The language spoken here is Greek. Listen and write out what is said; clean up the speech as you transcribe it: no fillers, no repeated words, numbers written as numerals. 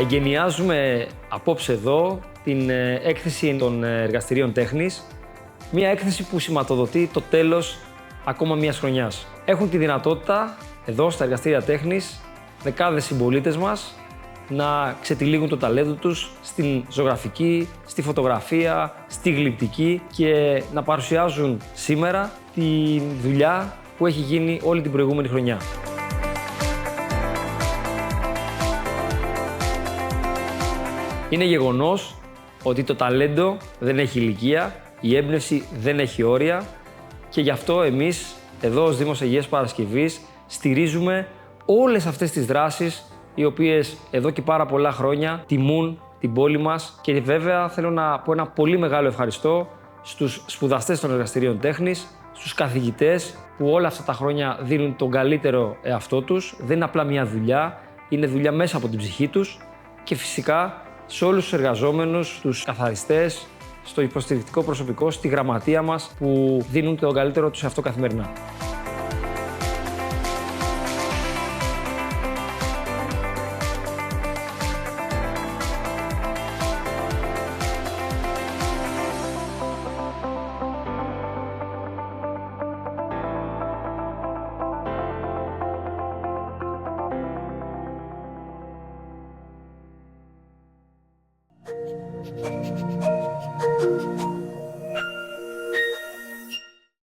Εγκαινιάζουμε απόψε εδώ την έκθεση των εργαστηρίων τέχνης. Μια έκθεση που σηματοδοτεί το τέλος ακόμα μιας χρονιάς. Έχουν τη δυνατότητα εδώ στα εργαστήρια τέχνης δεκάδες συμπολίτες μας να ξετυλίγουν το ταλέντο τους στην ζωγραφική, στη φωτογραφία, στη γλυπτική και να παρουσιάζουν σήμερα τη δουλειά που έχει γίνει όλη την προηγούμενη χρονιά. Είναι γεγονός ότι το ταλέντο δεν έχει ηλικία, η έμπνευση δεν έχει όρια και γι' αυτό εμείς εδώ ως Δήμος Αγίας Παρασκευής στηρίζουμε όλες αυτές τις δράσεις οι οποίες εδώ και πάρα πολλά χρόνια τιμούν την πόλη μας και βέβαια θέλω να πω ένα πολύ μεγάλο ευχαριστώ στους σπουδαστές των εργαστηρίων τέχνης, στους καθηγητές που όλα αυτά τα χρόνια δίνουν τον καλύτερο εαυτό τους. Δεν είναι απλά μια δουλειά, είναι δουλειά μέσα από την ψυχή τους και φυσικά σε όλους τους εργαζόμενους, στους καθαριστές, στο υποστηρικτικό προσωπικό, στη γραμματεία μας που δίνουν τον καλύτερο τους εαυτό καθημερινά.